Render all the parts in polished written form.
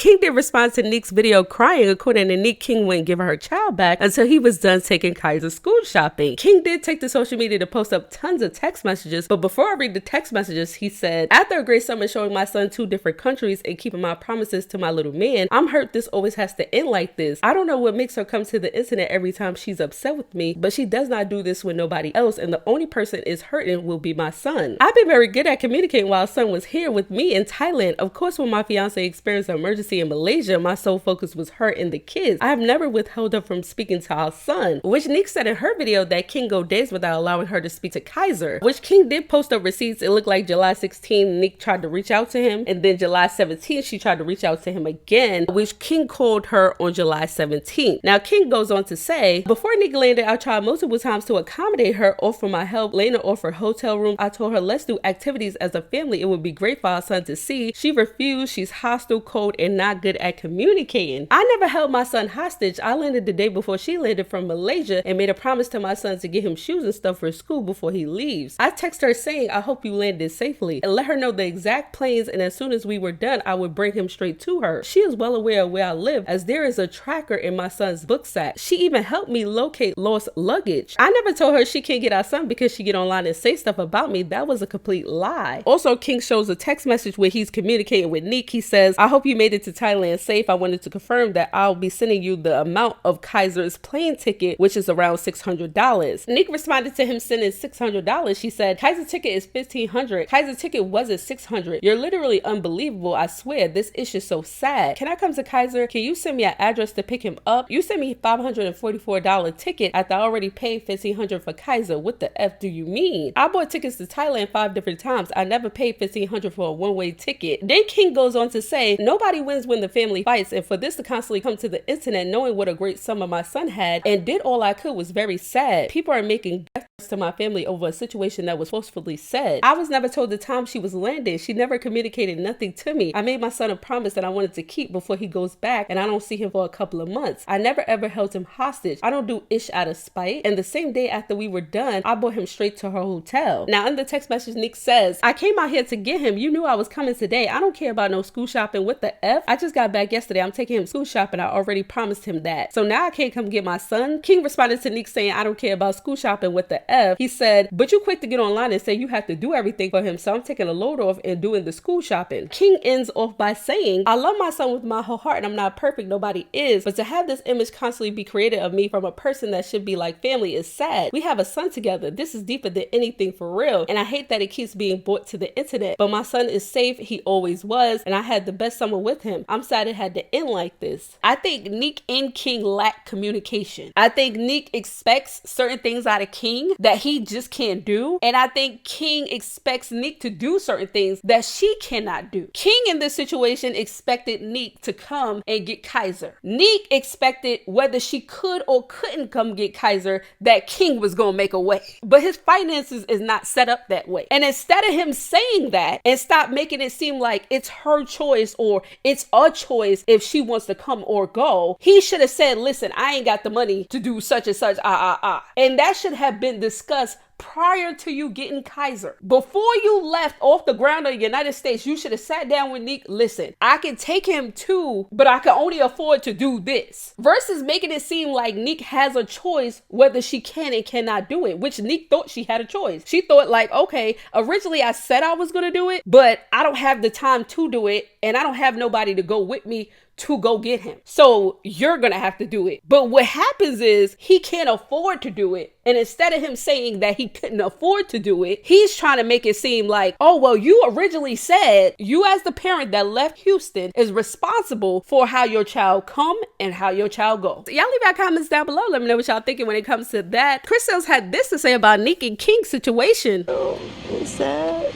King did respond to Nique's video crying. According to Nique, King wouldn't give her child back until he was done taking Kaiser school shopping. King did take to social media to post up tons of text messages, but before I read the text messages, he said, after a great summer showing my son 2 different countries and keeping my promises to my little man, I'm hurt this always has to end like this. I don't know what makes her come to the internet every time she's upset with me, but she does not do this with nobody else, and the only person is hurting will be my son. I've been very good at communicating while son was here with me in Thailand. Of course, when my fiance experienced an emergency in Malaysia, my sole focus was her and the kids. I have never withheld her from speaking to our son, which Nique said in her video that King go days without allowing her to speak to Kaiser, which King did post up receipts. It looked like July 16, Nique tried to reach out to him, and then July 17, she tried to reach out to him again, which King called her on July 17th. Now, King goes on to say, before Nique landed, I tried multiple times to accommodate her, offer my help, Lena offered hotel room. I told her, let's do activities as a family. It would be great for our son to see. She refused. She's hostile, cold, and not good at communicating. I never held my son hostage. I landed the day before she landed from Malaysia and made a promise to my son to get him shoes and stuff for school before he leaves. I text her saying, I hope you landed safely, and let her know the exact planes, and as soon as we were done, I would bring him straight to her. She is well aware of where I live, as there is a tracker in my son's book sack. She even helped me locate lost luggage. I never told her she can't get our son because she get online and say stuff about me. That was a complete lie. Also, King shows a text message where he's communicating with Nique. He says, I hope you made it to Thailand safe. I wanted to confirm that I'll be sending you the amount of Kaiser's plane ticket, which is around $600. Nique responded to him sending $600. She said, Kaiser ticket is $1,500. Kaiser ticket wasn't $600. You're literally unbelievable. I swear, this issue is so sad. Can I come to Kaiser? Can you send me an address to pick him up? You sent me $544 ticket after I already paid $1,500 for Kaiser. What the F do you mean? I bought tickets to Thailand 5 different times. I never paid $1,500 for a one-way ticket. Then King goes on to say, nobody wins when the family fights, and for this to constantly come to the internet knowing what a great summer my son had and did all I could was very sad. People are making death threats to my family over a situation that was forcefully said. I was never told the time she was landing. She never communicated nothing to me. I made my son a promise that I wanted to keep before he goes back, and I don't see him for a couple of months. I never ever held him hostage. I don't do ish out of spite. And the same day after we were done, I brought him straight to her hotel. Now in the text message, Nique says, I came out here to get him. You knew I was coming today. I don't care about no school shopping. What the F? I just got back yesterday. I'm taking him school shopping. I already promised him that. So now I can't come get my son. King responded to Nique saying, I don't care about school shopping. What the F? He said, but you quick to get online and say you have to do everything for him. So I'm taking a load off and doing the school shopping. King ends off by saying, I love my son with my whole heart and I'm not perfect. Nobody is. But to have this image constantly be created of me from a person that should be like family is sad. We have a son together. This is deeper than anything for real. And I hate that it keeps being brought to the internet. But my son is safe. He always was. And I had the best summer with him. I'm sad it had to end like this. I think Nique and King lack communication. I think Nique expects certain things out of King that he just can't do. And I think King expects Nique to do certain things that she cannot do. King in this situation expected Nique to come and get Kaiser. Nique expected whether she could or couldn't come get Kaiser that King was gonna make a way. But his finances is not set up that way. And instead of him saying that and stop making it seem like it's her choice or it's a choice if she wants to come or go, he should have said, listen, I ain't got the money to do such and such, And that should have been discussed prior to you getting Kaiser. Before you left off the ground of the United States, you should have sat down with Nique. Listen, I can take him too, but I can only afford to do this. Versus making it seem like Nique has a choice whether she can and cannot do it, which Nique thought she had a choice. She thought like, okay, originally I said I was going to do it, but I don't have the time to do it and I don't have nobody to go with me to go get him. So you're gonna have to do it. But what happens is he can't afford to do it. And instead of him saying that he couldn't afford to do it, he's trying to make it seem like, oh, well, you originally said you as the parent that left Houston is responsible for how your child come and how your child go. So y'all leave your comments down below. Let me know what y'all thinking when it comes to that. Chris Sales had this to say about Nique and King's situation. Oh, it's sad.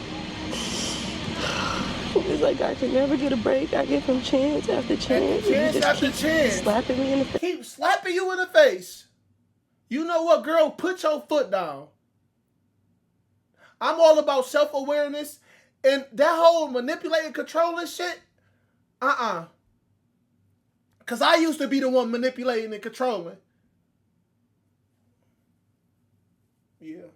It's like I can never get a break. I give him chance after chance. Chance after chance. Slapping me in the face. Keep slapping you in the face. You know what, girl? Put your foot down. I'm all about self-awareness. And that whole manipulating, controlling shit, Because I used to be the one manipulating and controlling. Yeah.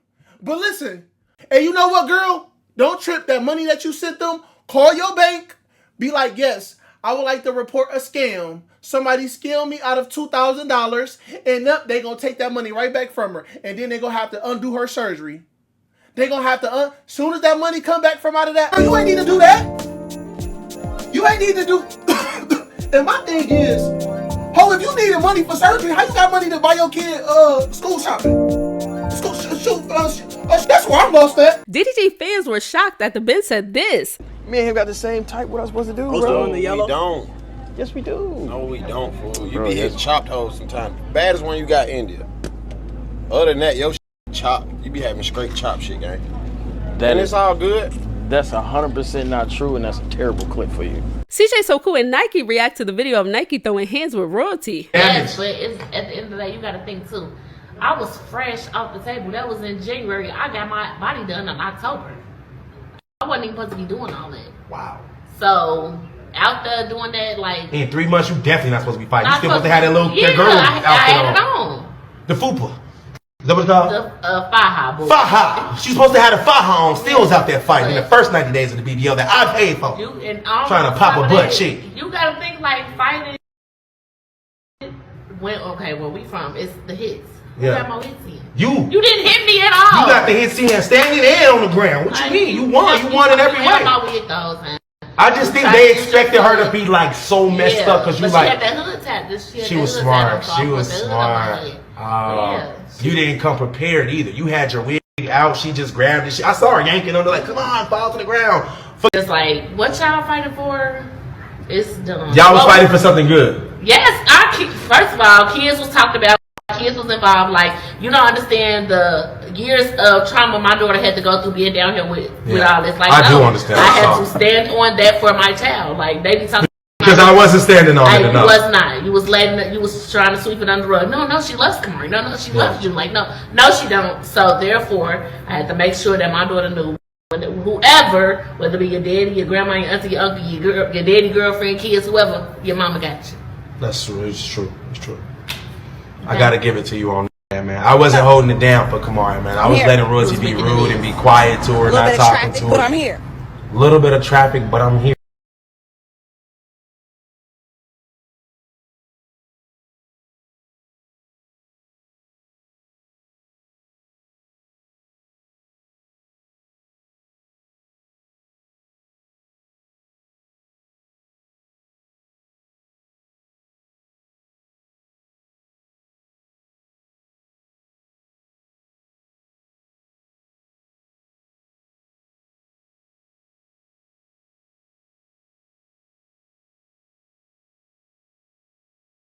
But listen, and you know what, girl? Don't trip. That money that you sent them, call your bank. Be like, yes, I would like to report a scam. Somebody scammed me out of $2,000, and they gonna take that money right back from her, and then they gonna have to undo her surgery. They gonna have to soon as that money come back from out of that, you ain't need to do that. You ain't need to do. And my thing is, if you needed money for surgery, how you got money to buy your kid school shopping? That's where I'm lost at. DDG fans were shocked that the Ben said this. Me and him got the same type. What I supposed to do, No, bro? we don't. Yes, we do. No, we don't, fool. You Bro, be hitting chopped hoes sometimes. Baddest one you got, India. Other than that, your chopped. You be having straight chop shit, gang. And it's all good. That's 100% not true, and that's a terrible clip for you. CJ So Cool and Nique react to the video of Nique throwing hands with royalty. Yes, but it's, at the end of the day, you got to think too. I was fresh off the table. That was in January. I got my body done in October. I wasn't even supposed to be doing all that. Wow. So out there doing that, like In 3 months, you definitely not supposed to be fighting. You not still supposed to supposed have that little yeah, that girl I had it outfit on. The fupa. Is that what it's called? The faja. Faja. She's supposed to have the faja on. Still was out there fighting in the first 90 days of the BBL that I paid for. You and all Trying to pop a butt cheek. You gotta think like fighting. Where we from? It's the hits. Yeah. Who got more hits in? You didn't hit me at all. You got the hits in standing and on the ground. What you mean? You won. You won in every way. I just think they expected her to be like so messed up because you like. She had that hood tap. She was smart. She was smart. You didn't come prepared either. You had your wig out. She just grabbed it. I saw her yanking under like, come on, fall to the ground. It's like, what y'all fighting for? It's done. Y'all was fighting for something good. Yes, first of all, kids was talked about. Kids was involved. Like, you don't understand the years of trauma my daughter had to go through being down here with all this. Like, I do understand. I had to stand on that for my child. Like, they be talking. Because I wasn't standing on it enough. You was not. You was trying to sweep it under the rug. No, she loves Kamari. No, she loves you. Like, no, she don't. So therefore, I had to make sure that my daughter knew. Whoever, whether it be your daddy, your grandma, your auntie, your uncle, your daddy, girlfriend, kids, whoever, your mama got you. That's true. It's true. It's true. I gotta give it to you on that, man. I wasn't holding it down for Kamari, man. I was letting Rosie be rude and be quiet to her, not talking to her. But I'm here. Little bit of traffic, but I'm here.